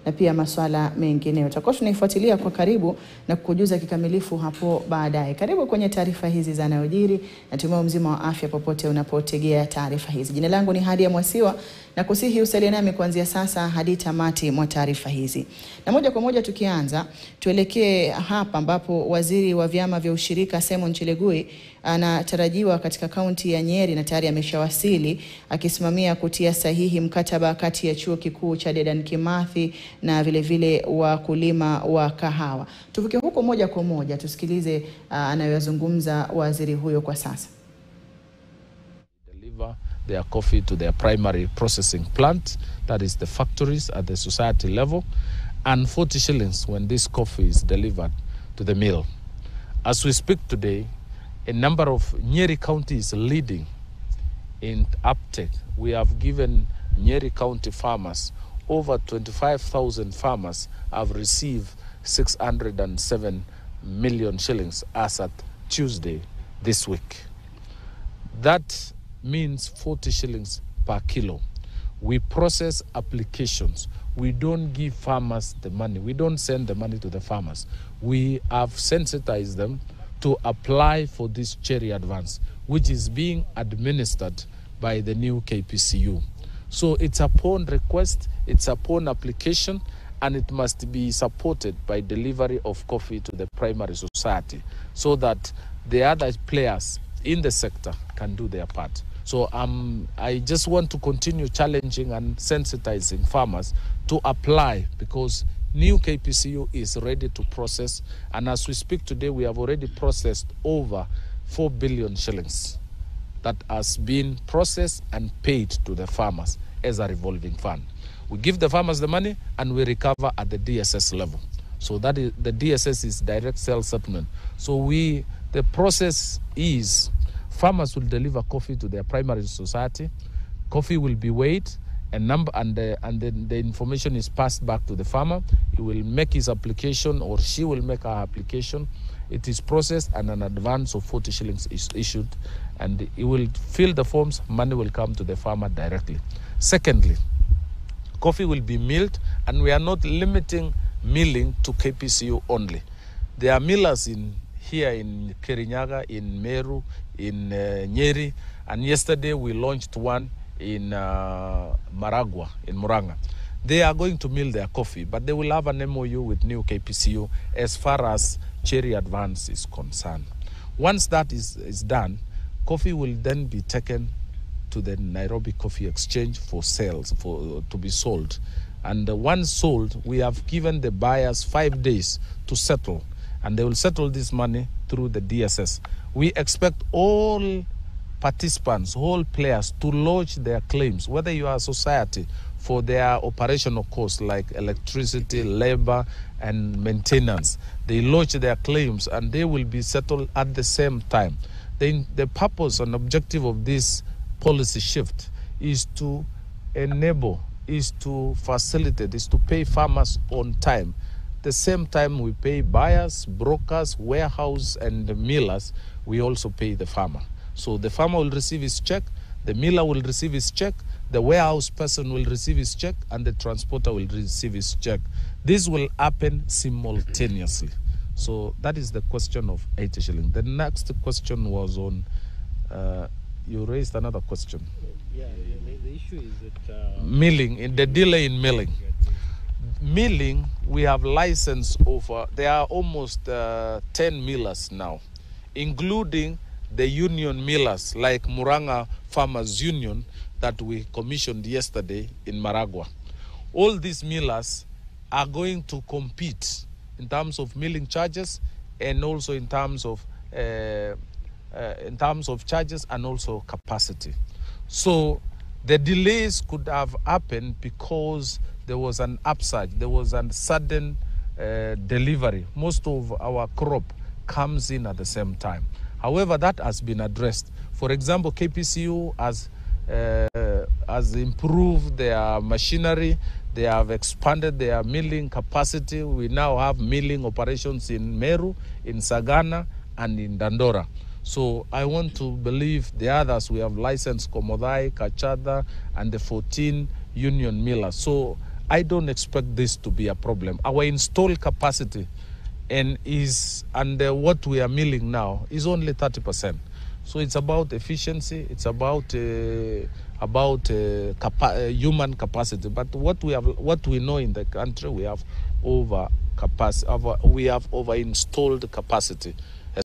na pia masuala mengineyo. Tutakuwa tunaifuatilia kwa karibu na kukujuza kikamilifu hapo baadaye. Karibu kwenye taarifa hizi za yanayojiri, natumai mzima wa afya popote unapotegea taarifa hizi. Jina langu ni Hadia Mwasiwa na kusihi usalie nami kuanzia sasa hadi tamati mwa taarifa hizi. Na moja kwa moja tukianza, tuelekee hapa ambapo waziri wa vyama vya ushirika Waziri Chelugui anatarajiwa katika kaunti ya Nyeri na tayari ameshawasili akisimamia kutia sahihi mkataba kati ya chuo kikuu cha Dedan Kimathi na vile vile wakulima wa kahawa. Tuvuke huko moja kwa moja tusikilize anayozungumza waziri huyo kwa sasa. Deliver their coffee to their primary processing plant, that is the factories at the society level, and 40 shillings when this coffee is delivered to the mill. As we speak today, a number of Nyeri counties leading in uptake. We have given Nyeri County farmers, over 25,000 farmers have received 607 million shillings as at Tuesday this week. That means 40 shillings per kilo. We process applications. We don't give farmers the money. We don't send the money to the farmers. We have sensitized them to apply for this cherry advance, which is being administered by the new KPCU. So it's upon request, it's upon application, and it must be supported by delivery of coffee to the primary society so that the other players in the sector can do their part. So I just want to continue challenging and sensitizing farmers to apply, because new KPCU is ready to process, and as we speak today, we have already processed over 4 billion shillings that has been processed and paid to the farmers as a revolving fund. We give the farmers the money and we recover at the DSS level. So that is, the DSS is direct sales settlement. So the process is farmers will deliver coffee to their primary society. Coffee will be weighed, and then the information is passed back to the farmer. He will make his application, or she will make her application. It is processed and an advance of 40 shillings is issued, and he will fill the forms. Money will come to the farmer directly. Secondly, coffee will be milled, and we are not limiting milling to KPCU only. There are millers here in Kirinyaga, in Meru, in Nyeri, and yesterday we launched one in Maragua, in Muranga. They are going to mill their coffee, but they will have an MOU with new KPCU as far as cherry advance is concerned. Once that is done, coffee will then be taken to the Nairobi Coffee Exchange for sales, to be sold. And once sold, we have given the buyers 5 days to settle, and they will settle this money through the DSS. We expect all participants, all players, to lodge their claims, whether you are a society, for their operational costs like electricity, labor, and maintenance. They lodge their claims and they will be settled at the same time. The purpose and objective of this policy shift is to enable, is to facilitate, is to pay farmers on time. The same time we pay buyers, brokers, warehouse, and millers, we also pay the farmer. So the farmer will receive his check, the miller will receive his check, the warehouse person will receive his check, and the transporter will receive his check. This will happen simultaneously. So that is the question of 80 shillings. The next question was on, you raised another question. Yeah, the issue is that... milling, in the delay in milling. Milling, we have license over, there are almost 10 millers now, including the union millers like Muranga Farmers Union that we commissioned yesterday in Maragua. All these millers are going to compete in terms of milling charges and also in terms of charges and also capacity. So the delays could have happened because there was an upsurge, there was a sudden delivery. Most of our crop comes in at the same time. However, that has been addressed. For example, KPCU has improved their machinery. They have expanded their milling capacity. We now have milling operations in Meru, in Sagana, and in Dandora. So I want to believe the others. We have licensed Komodai, Kachada, and the 14 union millers. So I don't expect this to be a problem. Our installed capacity and what we are milling now is only 30%. So it's about efficiency. It's about human capacity. But what we know in the country, we have over installed capacity